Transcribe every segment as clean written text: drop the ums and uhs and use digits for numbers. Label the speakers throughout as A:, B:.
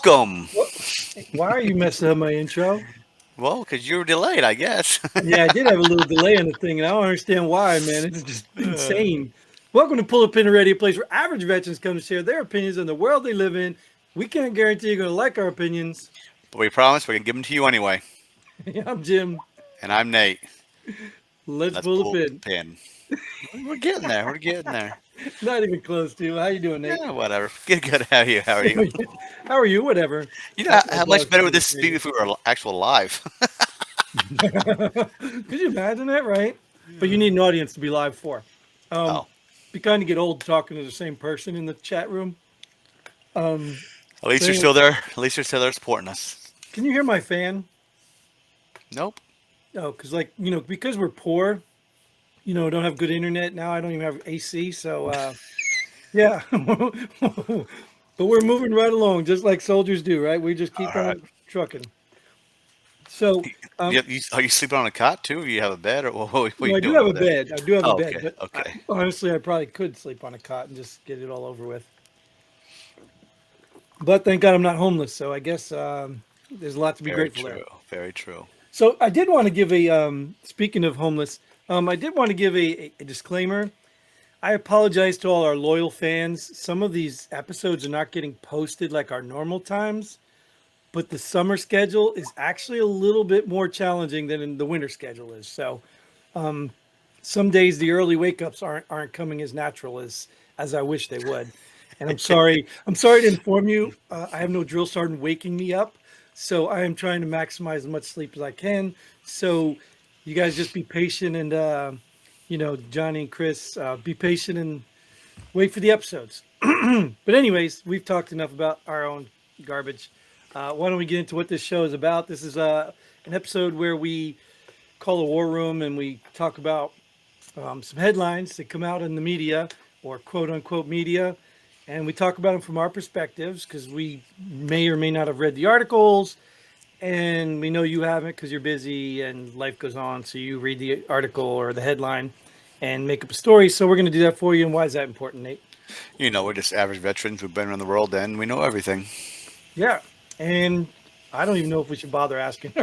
A: Welcome.
B: What? Why are you messing up my intro?
A: Well, because you were delayed, I guess.
B: Yeah, I did have a little delay on the thing, and I don't understand why, man. It's just
A: Uh,
B: insane. Welcome to Pull Up in Radio, a place where average veterans come to share their opinions on the world they live in. We can't guarantee you're going to like our opinions.
A: but we promise we're going to give them to you anyway.
B: I'm Jim.
A: And I'm Nate.
B: Let's
A: Let's
B: pull a
A: pull the
B: pin.
A: pin. We're getting there. We're getting there.
B: Not even close to. How you doing, Nate?
A: Yeah, whatever. Good, good. How are you? How are you?
B: How are you? Whatever.
A: You know
B: That's my
A: how much
B: dog's
A: better would
B: favorite
A: this be
B: phrase.
A: if we were actual live?
B: Could you imagine that, right? But you need an audience to be live for. Um,
A: Oh,
B: be kind of get old talking to the same person in the chat room.
A: at least
B: But
A: you're
B: anyway,
A: still there. At least you're still there supporting us.
B: can you hear my fan?
A: Nope.
B: Oh, because because we're poor, don't have good internet now. I don't even have AC, so yeah. But we're moving right along, just like soldiers do, right? We just keep
A: All right.
B: on trucking. So,
A: Are you sleeping on a cot too? Or you have a bed, or what are you
B: I do
A: doing
B: have
A: over
B: a
A: there?
B: bed. I do have a
A: Oh,
B: bed,
A: okay.
B: but
A: Okay.
B: honestly, I probably could sleep on a cot and just get it all over with. But thank God I'm not homeless, so I guess there's a lot to be
A: Very
B: grateful
A: true.
B: there.
A: Very true.
B: So I did want to give speaking of homeless, I did want to give a disclaimer. I apologize to all our loyal fans. Some of these episodes are not getting posted like our normal times, but the summer schedule is actually a little bit more challenging than in the winter schedule is. So some days the early wake ups aren't coming as natural as I wish they would. And I'm sorry. I'm sorry to inform you. I have no drill sergeant waking me up, so I am trying to maximize as much sleep as I can. So you guys just be patient and Johnny and Chris, be patient and wait for the episodes. But anyways, we've talked enough about our own garbage. Why don't we get into what this show is about? This is an episode where we call a war room and we talk about some headlines that come out in the media or quote unquote media. And we talk about them from our perspectives because we may or may not have read the articles. And we know you haven't because you're busy and life goes on. So you read the article or the headline and make up a story. So we're going to do that for you. And why is that important, Nate?
A: We're just average veterans. We've been around the world, and we know everything.
B: Yeah. And I don't even know if we should bother asking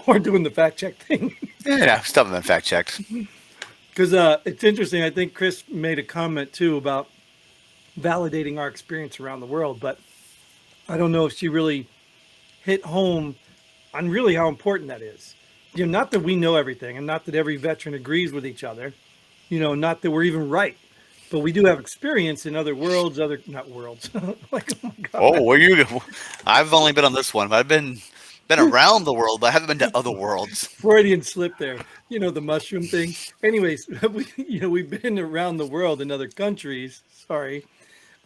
B: or doing the fact check thing.
A: Yeah, stuff been fact checked.
B: Because it's interesting. I think Chris made a comment too about validating our experience around the world, but I don't know if she really hit home on really how important that is. Not that we know everything and not that every veteran agrees with each other, not that we're even right, but we do have experience in other worlds, not worlds. Like, oh my
A: Oh,
B: God.
A: where you? I've only been on this one, but I've been around the world, but I haven't been to other worlds.
B: Freudian slip there, the mushroom thing. Anyways, we've been around the world in other countries. Sorry.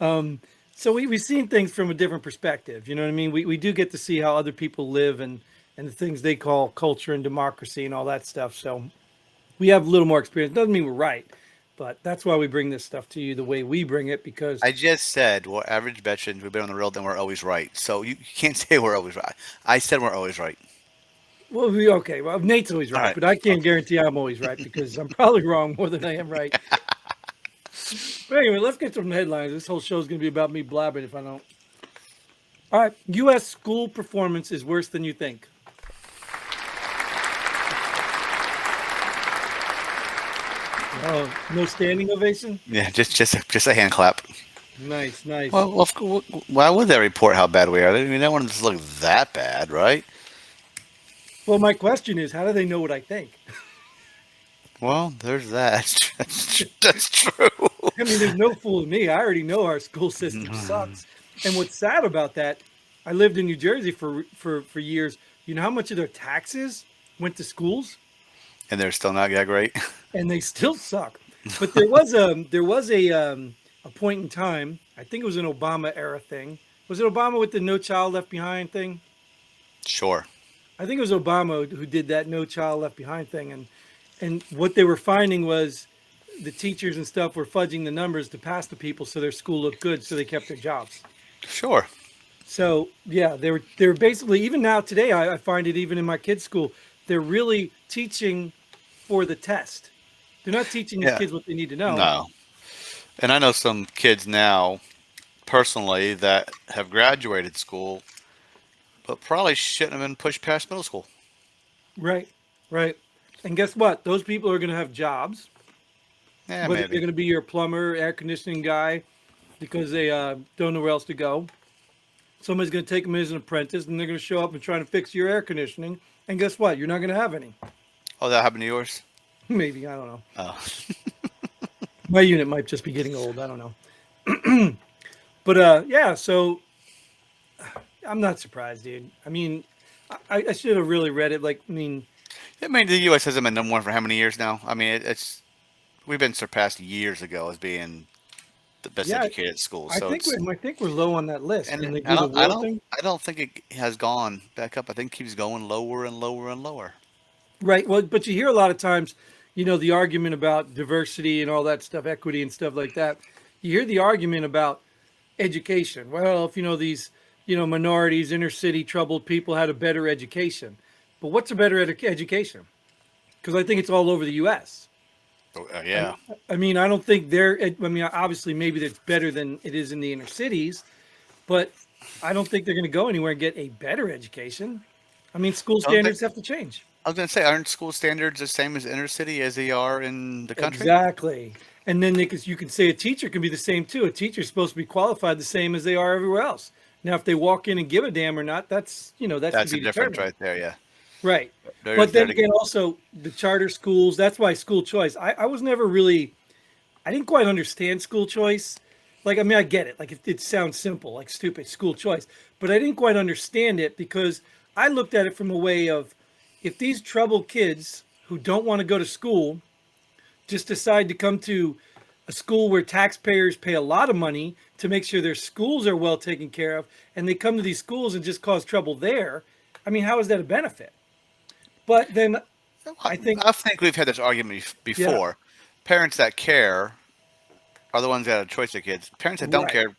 B: So we've seen things from a different perspective. You know what I mean? We do get to see how other people live and the things they call culture and democracy and all that stuff. So we have a little more experience. Doesn't mean we're right, but that's why we bring this stuff to you the way we bring it because,
A: I just said we're average veterans. We've been on the road, and we're always right. So you can't say we're always right. I said we're always right.
B: well, okay, well, Nate's always
A: All
B: right,
A: right.
B: but I can't
A: Okay.
B: guarantee I'm always right because I'm probably wrong more than I am right. But anyway, let's get some headlines. This whole show is going to be about me blabbing if I don't. All right, U.S. school performance is worse than you think. Oh, no standing ovation?
A: Yeah, just a hand clap.
B: Nice, nice.
A: Well, why would they report how bad we are? I mean, that one doesn't look that bad, right?
B: Well, my question is, how do they know what I think?
A: Well, there's that. That's true.
B: I mean, there's no fooling me. I already know our school system sucks. And what's sad about that, I lived in New Jersey for years. You know how much of their taxes went to schools,
A: And they're still not that great.
B: and they still suck. But there was a point in time. I think it was an Obama era thing. Was it Obama with the No Child Left Behind thing?
A: Sure.
B: I think it was Obama who did that No Child Left Behind thing, and what they were finding was the teachers and stuff were fudging the numbers to pass the people so their school looked good, so they kept their jobs.
A: Sure.
B: So yeah, they were basically even now today. I find it even in my kids' school, they're really teaching for the test. They're not teaching these
A: Yeah.
B: kids what they need to know.
A: No. And I know some kids now, personally, that have graduated school but probably shouldn't have been pushed past middle school.
B: Right, right. And guess what? Those people are going to have jobs,
A: Yeah,
B: whether they're
A: maybe.
B: going to be your plumber, air conditioning guy, because they don't know where else to go. Somebody's going to take them as an apprentice, and they're going to show up and try to fix your air conditioning. And guess what? You're not going to have any.
A: Oh, that happened to yours?
B: Maybe, I don't know.
A: Oh,
B: My unit might just be getting old. I don't know. But yeah, so I'm not surprised, dude. I mean, I should have really read it. Like, I mean,
A: I mean, the U.S. hasn't been number one for how many years now? I mean, it's we've been surpassed years ago as being the best
B: yeah,
A: educated school. So it's
B: I think we're low on that list
A: and
B: when
A: it,
B: they do the war thing.
A: I don't think it has gone back up. I think it keeps going lower and lower and lower.
B: Right. Well, but you hear a lot of times, the argument about diversity and all that stuff, equity and stuff like that. You hear the argument about education. Well, if these, minorities, inner city troubled people had a better education. But what's a better education? Because I think it's all over the U.S.
A: Oh,
B: I,
A: yeah,
B: I mean, I don't think they're. I mean, obviously, maybe it's better than it is in the inner cities, but I don't think they're going to go anywhere and get a better education. I mean, school
A: don't think.
B: standards have to change.
A: I was gonna say, aren't school standards the same as inner city as they are in the country?
B: Exactly. And then you can say a teacher can be the same too. A teacher's supposed to be qualified the same as they are everywhere else. Now, if they walk in and give a damn or not, that's to
A: That's a
B: be
A: difference
B: determined.
A: right there. Yeah,
B: Right.
A: there's
B: But
A: there
B: then
A: to
B: again, also the charter schools, that's why school choice. I was never really, I didn't quite understand school choice. Like, I mean, I get it. Like, it sounds simple, like stupid school choice. But I didn't quite understand it because I looked at it from a way of if these troubled kids who don't want to go to school just decide to come to a school where taxpayers pay a lot of money to make sure their schools are well taken care of, and they come to these schools and just cause trouble there, I mean, how is that a benefit? But then
A: I,
B: I think,
A: I think we've had this argument
B: yeah,
A: before. Parents that care are the ones that have a choice their kids. Parents that don't
B: right,
A: care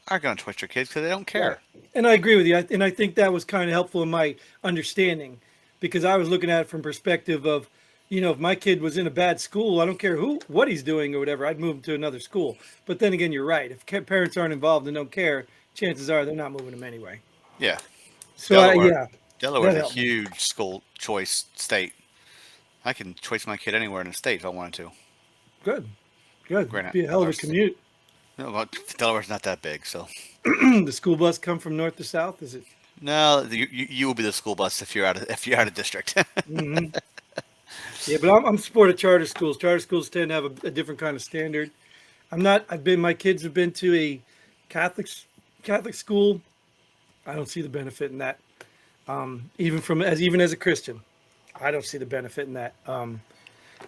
A: aren't going to twist their kids because they don't
B: right.
A: care.
B: And I agree with you. And I think that was kind of helpful in my understanding because I was looking at it from perspective of, if my kid was in a bad school, I don't care what he's doing or whatever, I'd move him to another school. But then again, you're right. If parents aren't involved and don't care, chances are they're not moving them anyway.
A: Yeah,
B: So
A: Delaware.
B: yeah,
A: Delaware's
B: that
A: a
B: helped me.
A: huge school choice state. I can choice my kid anywhere in the state if I wanted to.
B: Good, good.
A: Granted,
B: Be a hell of a commute.
A: no, well, Delaware's not that big, so
B: The school bus come from north to south, is it?
A: no, you will be the school bus if you're out of district.
B: Hmm. Yeah, but I'm support of charter schools. Charter schools tend to have a different kind of standard. I'm not. My kids have been to a Catholic Catholic school. I don't see the benefit in that. Even as a Christian, I don't see the benefit in that.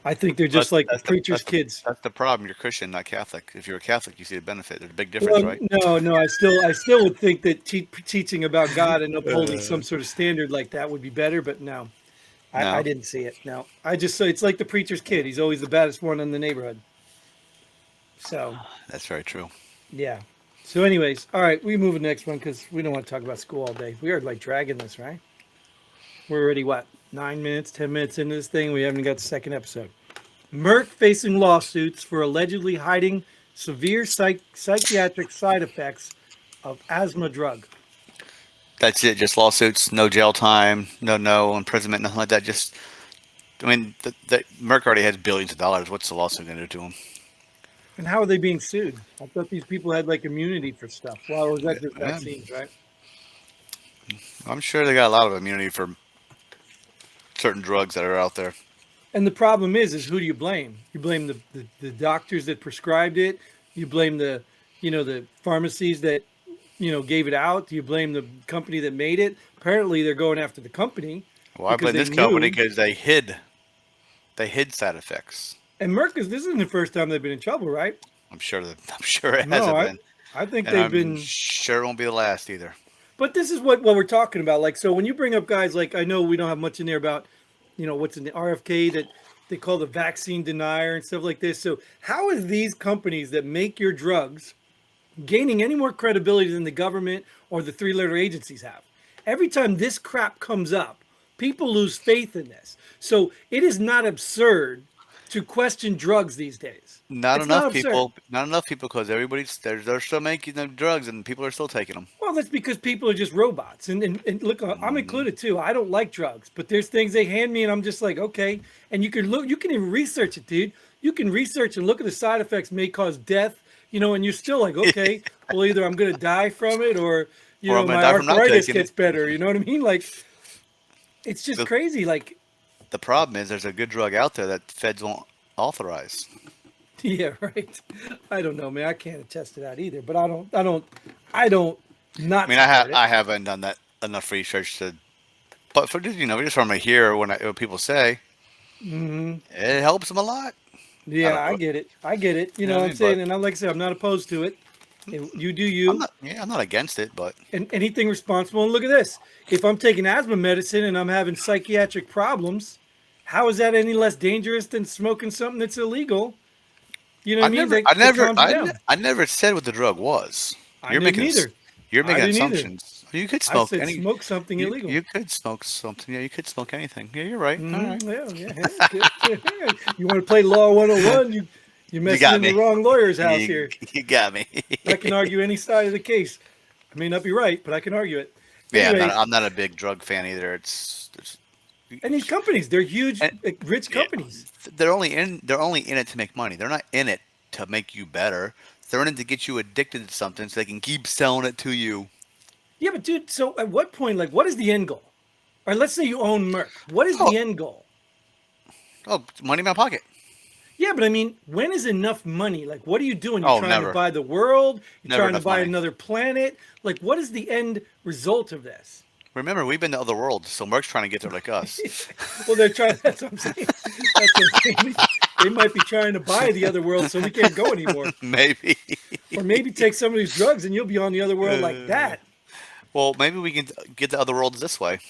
B: I think they're just
A: But
B: like the preacher's kids.
A: that's the problem. You're Christian, not Catholic. If you're a Catholic, you see the benefit. There's a big difference,
B: Well,
A: right?
B: no, no, I still would think that teaching about God and upholding some sort of standard like that would be better, but no, I
A: No,
B: didn't see it. No, I just so it's like the preacher's kid. He's always the baddest one in the neighborhood. So
A: that's very true.
B: yeah. So, anyways, all right, we move to the next one because we don't want to talk about school all day. We are like dragging this, right? We're already what 9 minutes, 10 minutes into this thing. We haven't got the second episode. Merck facing lawsuits for allegedly hiding severe psychiatric side effects of asthma drug.
A: That's it. Just lawsuits, no jail time, no imprisonment, nothing like that. Just, I mean, the Merck already has billions of dollars. What's the lawsuit going to do to him?
B: And how are they being sued? I thought these people had like immunity for stuff. Well, or was that just
A: Yeah,
B: vaccines, right?
A: I'm sure they got a lot of immunity for certain drugs that are out there.
B: And the problem is who do you blame? You blame the doctors that prescribed it. You blame the pharmacies that, gave it out. Do you blame the company that made it? Apparently, they're going after the company
A: Well, I
B: because
A: blame
B: they
A: this company
B: knew.
A: because they hid side effects.
B: And Merck this isn't the first time they've been in trouble, right?
A: I'm sure it
B: No,
A: hasn't
B: I
A: been,
B: I think
A: and
B: they've
A: I'm
B: been.
A: sure it won't be the last either.
B: But this is what we're talking about. Like, so when you bring up guys like I know we don't have much in there about, what's in the RFK that they call the vaccine denier and stuff like this. So how is these companies that make your drugs gaining any more credibility than the government or the three-letter agencies have? Every time this crap comes up, people lose faith in this. So it is not absurd to question drugs these days.
A: Not
B: It's not
A: enough
B: absurd.
A: people. Not enough people because everybody's they're still making them drugs and people are still taking them.
B: Well, that's because people are just robots. And look, I'm
A: Hmm.
B: included too. I don't like drugs, but there's things they hand me and I'm just like, okay. And you can look, you can even research it, dude. You can research and look at the side effects may cause death, and you're still like, okay, well, either I'm going to die from it or,
A: Or I'm gonna
B: my
A: die from not
B: arthritis
A: taking it.
B: gets better. You know what I mean? Like, it's just
A: The
B: crazy. Like,
A: the problem is there's a good drug out there that feds won't authorize.
B: yeah, right. I don't know, man. I can't attest to that either, but I don't
A: I
B: not
A: mean,
B: support it.
A: I haven't done that enough research to, but for just from hear when people say
B: Hmm.
A: it helps them a lot. I
B: Yeah,
A: don't
B: I
A: know.
B: get it. I get it. You
A: You know
B: know
A: what
B: what
A: I
B: I'm
A: mean? But
B: saying? And like I said, I'm not opposed to it. And you do
A: I'm
B: you.
A: not. Yeah, I'm not against it. But
B: And anything responsible. And look at this. If I'm taking asthma medicine and I'm having psychiatric problems, how is that any less dangerous than smoking something that's illegal? You know what I mean? That calms you down.
A: I never said what the drug was.
B: I
A: You're
B: didn't
A: making
B: either.
A: you're
B: I
A: making
B: didn't either.
A: assumptions. You could
B: I
A: smoke
B: said
A: any.
B: smoke something illegal.
A: You could smoke something. Yeah, you could smoke anything. Yeah, you're right. All right.
B: Yeah, yeah. Hey, good. You want to play Law 101? You're
A: You
B: messing
A: got
B: in the
A: me.
B: wrong lawyer's house
A: You
B: here.
A: you got me.
B: I can argue any side of the case. I may not be right, but I can argue it.
A: Yeah,
B: Anyways,
A: I'm not a big drug fan either. It's
B: and these companies, they're huge,
A: and
B: like, rich
A: yeah,
B: companies.
A: they're only in it to make money. They're not in it to make you better. They're in it to get you addicted to something so they can keep selling it to you.
B: Yeah, but dude, so at what point, like, what is the end goal? Or let's say you own Merck. What is
A: Oh,
B: the end goal?
A: money in my pocket.
B: Yeah, but I mean, when is enough money? Like, what are you doing? You're
A: Oh,
B: trying to
A: never,
B: buy the world? You're
A: never
B: trying to
A: enough
B: buy
A: money.
B: another planet? Like, what is the end result of this?
A: Remember, we've been to other worlds, so Merck's trying to get there like us.
B: Well, they're trying. That's what I'm saying. That's what I'm saying. They might be trying to buy the other world so we can't go anymore.
A: Maybe.
B: Or maybe take some of these drugs and you'll be on the other world like
A: Uh,
B: that.
A: well, maybe we can get to other worlds this way.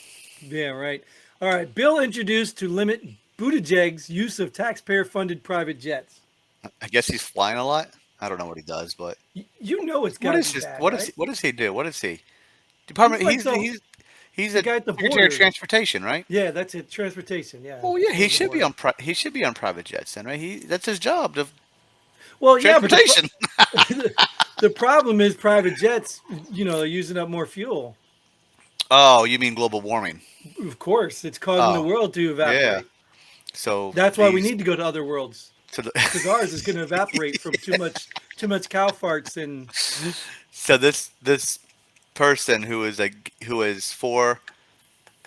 B: Yeah, right. All right. Bill introduced to limit Buttigieg's use of taxpayer funded private jets.
A: I guess he's flying a lot. I don't know what he does, but
B: You know it's got to be bad, right?
A: what does he do? What is he?
B: He's
A: Department.
B: like the
A: He's
B: the
A: a
B: guy at the
A: Secretary of
B: border.
A: Transportation, right?
B: Yeah, that's it. Transportation. Yeah,
A: Well, yeah,
B: over the border.
A: he should be on private jets then, right? That's his job, the
B: Well, yeah, but
A: transportation.
B: the problem is private jets. They're using up more fuel.
A: Oh, you mean global warming?
B: Of course, it's causing the
A: Oh,
B: world to
A: yeah.
B: evaporate.
A: So
B: That's why we
A: these
B: need to go to other worlds
A: so the,
B: because ours is going to evaporate from too much cow farts and
A: so this person who is for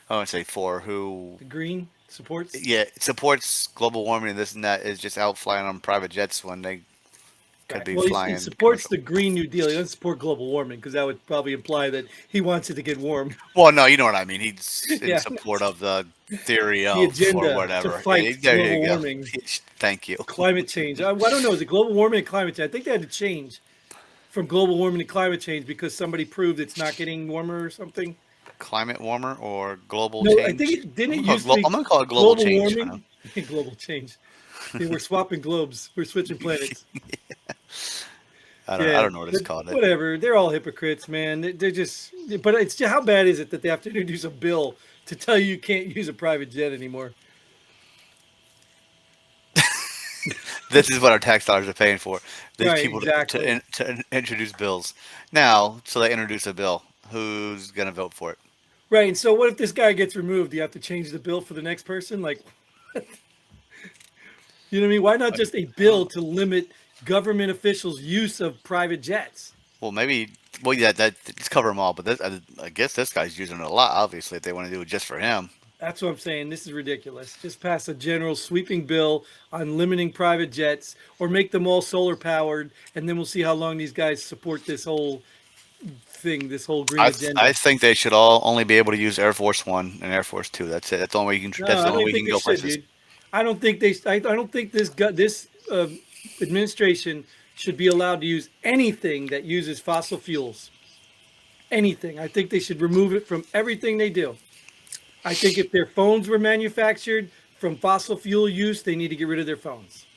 A: I want to say for who
B: the green supports.
A: yeah supports global warming and this and that is just out flying on private jets when they could
B: Right.
A: be
B: Well, he
A: flying
B: supports
A: commercial.
B: the Green New Deal. He doesn't support global warming because that would probably imply that he wants it to get warm.
A: Well, no, you know what I mean. He's in
B: Yeah,
A: support of the theory
B: the
A: of or
B: agenda to
A: whatever.
B: fight
A: There
B: global
A: you go.
B: warming,
A: Thank you.
B: climate change. I don't know. Is it global warming and climate change? I think they had to change from global warming to climate change because somebody proved it's not getting warmer or something.
A: Climate warmer or global
B: No, I think
A: change?
B: it didn't. It used to be
A: I'm gonna call it global
B: global
A: change for now.
B: warming, global change. Yeah, we're swapping globes. We're switching planets.
A: I
B: Yeah,
A: don't know what it's
B: but
A: called.
B: whatever. They're all hypocrites, man. They're just. But it's how bad is it that they have to introduce a bill to tell you can't use a private jet anymore?
A: This is what our tax dollars are paying for. These
B: Right,
A: people
B: exactly.
A: to introduce bills. Now, so they introduce a bill. Who's gonna vote for it?
B: Right. And so, what if this guy gets removed? Do you have to change the bill for the next person? Like, you know what I mean? Why not just a bill to limit government officials' use of private jets?
A: Well, maybe. Well, yeah, let's cover them all. But I guess this guy's using it a lot. Obviously, if they want to do it just for him.
B: That's what I'm saying. This is ridiculous. Just pass a general sweeping bill on limiting private jets or make them all solar powered, and then we'll see how long these guys support this whole thing, this whole green
A: I
B: agenda.
A: think they should all only be able to use Air Force One and Air Force Two. That's it. That's the only way you can.
B: No,
A: That's
B: I
A: the
B: don't
A: only
B: even
A: way you
B: think
A: can
B: they
A: go
B: should,
A: places.
B: dude. I don't think they. I don't think this administration should be allowed to use anything that uses fossil fuels. Anything. I think they should remove it from everything they do. I think if their phones were manufactured from fossil fuel use, they need to get rid of their phones.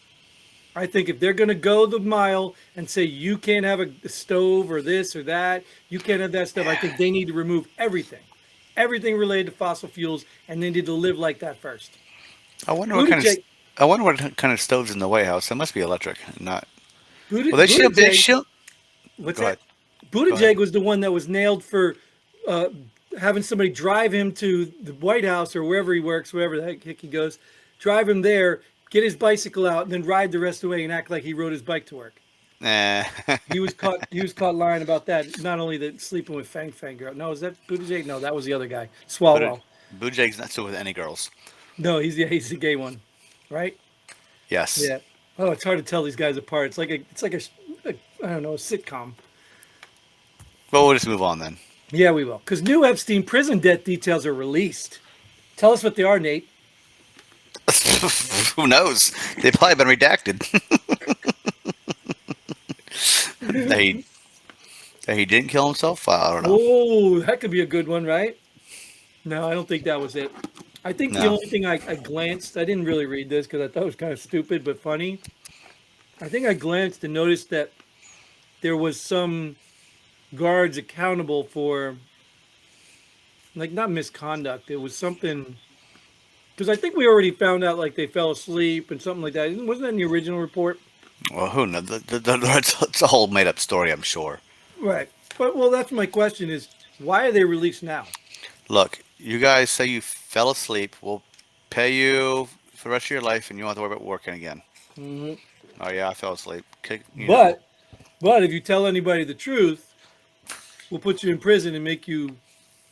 B: I think if they're going to go the mile and say you can't have a stove or this or that, you can't have that stuff, I think they need to remove everything related to fossil fuels, and they need to live like that first.
A: I wonder what kind of
B: Buttigieg,
A: I wonder what kind of stoves in the White House. It must be electric, not. Well, they should. They
B: Buttigieg,
A: should.
B: what's
A: Go ahead.
B: that?
A: Go ahead.
B: Buttigieg was the one that was nailed for uh, having somebody drive him to the White House or wherever he works, wherever the heck he goes, drive him there, get his bicycle out, and then ride the rest of the way and act like he rode his bike to work.
A: Nah.
B: He was caught. He was caught lying about that. Not only that sleeping with Fang girl. No, is that Buttigieg? No, that was the other guy.
A: But
B: Swalwell.
A: Buttigieg's not still with any girls.
B: No, he's the gay one, right?
A: Yes.
B: Yeah. Oh, it's hard to tell these guys apart. It's like a I don't know, a sitcom.
A: Well, we'll just move on then.
B: Yeah, we will. Because new Epstein prison debt details are released. Tell us what they are, Nate.
A: Who knows? They've probably been redacted. that he that he didn't kill himself. I don't know.
B: Oh, that could be a good one, right? No, I don't think that was it. I think the
A: No.
B: only thing I glanced, I didn't really read this because I thought it was kind of stupid but funny. I think I glanced and noticed that there was some guards accountable for, like, not misconduct. It was something, because I think we already found out, like, they fell asleep and something like that. Wasn't that in the original report?
A: Well, who knows? It's a whole made up story, I'm sure.
B: Right. But, well, that's my question is, why are they released now?
A: Look, you guys say you fell asleep. We'll pay you for the rest of your life, and you won't have to worry about working again.
B: Hmm.
A: Oh yeah, I fell asleep. You know.
B: But if you tell anybody the truth, we'll put you in prison and make you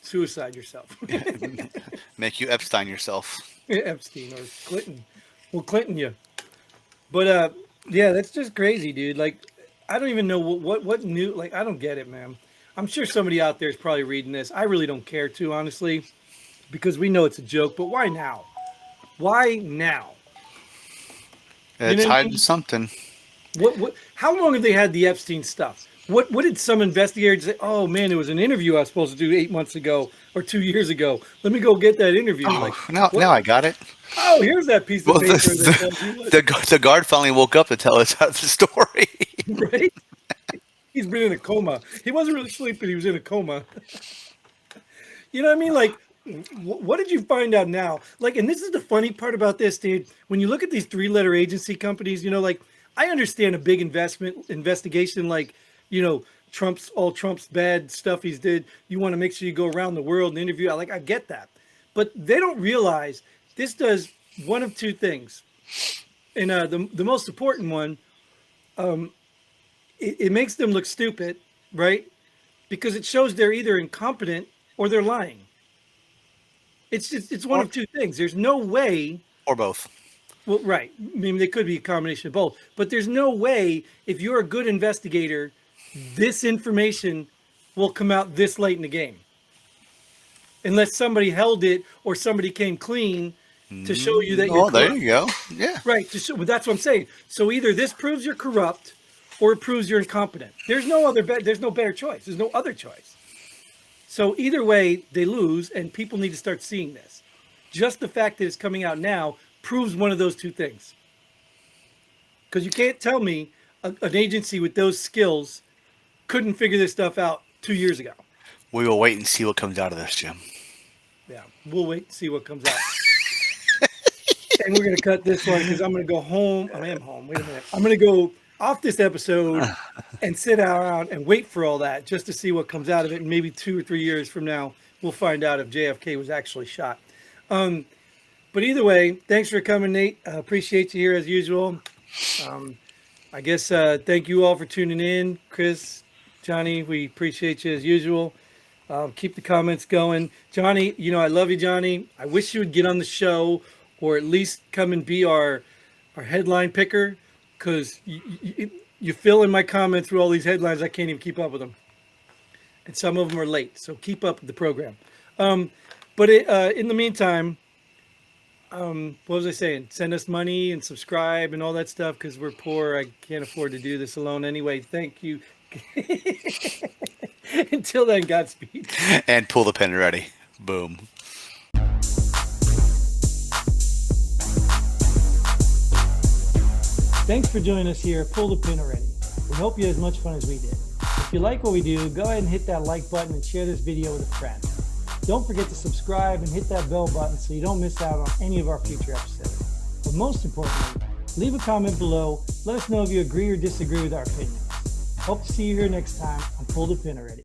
B: suicide yourself.
A: Make you Epstein yourself.
B: Epstein or Clinton. We'll Clinton you. But yeah, that's just crazy, dude. Like, I don't even know what new. Like, I don't get it, man. I'm sure somebody out there is probably reading this. I really don't care to, honestly, because we know it's a joke. But why now? Why now? You
A: It's
B: know what I
A: hiding
B: mean?
A: something.
B: What? How long have they had the Epstein stuff? What did some investigator say? Oh man, it was an interview I was supposed to do 8 months ago or 2 years ago. Let me go get that interview. Like,
A: Oh, now
B: what?
A: I got it.
B: Oh, here's that piece of
A: Well,
B: paper that tells you what,
A: the guard finally woke up to tell us the story.
B: right? He's been in a coma. He wasn't really sleeping. He was in a coma. You know what I mean? Like, what did you find out now? Like, and this is the funny part about this, dude. When you look at these three-letter agency companies, like, I understand a big investigation, like, Trump's bad stuff he's did. You want to make sure you go around the world and interview. Like, I get that, but they don't realize this does one of two things. And the most important one, it makes them look stupid, right? Because it shows they're either incompetent or they're lying. It's one
A: or,
B: of two things. There's no way.
A: or both.
B: Well, right. I mean, they could be a combination of both, but there's no way if you're a good investigator, this information will come out this late in the game, unless somebody held it or somebody came clean to show you that you're
A: Oh, there
B: corrupt.
A: you go. Yeah.
B: Right. But that's what I'm saying. So either this proves you're corrupt or it proves you're incompetent. There's no other. There's no better choice. There's no other choice. So either way, they lose, and people need to start seeing this. Just the fact that it's coming out now proves one of those two things. Because you can't tell me an agency with those skills couldn't figure this stuff out 2 years ago.
A: We will wait and see what comes out of this, Jim.
B: Yeah, we'll wait and see what comes out. And we're going to cut this one because I'm going to go home. I am home. Wait a minute. I'm going to go off this episode and sit around and wait for all that just to see what comes out of it. And maybe 2 or 3 years from now, we'll find out if JFK was actually shot. But either way, thanks for coming, Nate. Appreciate you here as usual. I guess thank you all for tuning in. Chris, Johnny, we appreciate you as usual. Keep the comments going. Johnny, I love you, Johnny. I wish you would get on the show or at least come and be our headline picker, because you fill in my comment through all these headlines. I can't even keep up with them. And some of them are late, so keep up with the program. But in the meantime, what was I saying? Send us money and subscribe and all that stuff because we're poor. I can't afford to do this alone anyway. Thank you. Until then, Godspeed.
A: And pull the pin ready. Boom.
B: Thanks for joining us here at Pull the Pin Already. We hope you had as much fun as we did. If you like what we do, go ahead and hit that like button and share this video with a friend. Don't forget to subscribe and hit that bell button so you don't miss out on any of our future episodes. We'll most importantly, leave a comment below. Let us know if you agree or disagree with our opinions. Hope to see you here next time on Pull the Pin Already.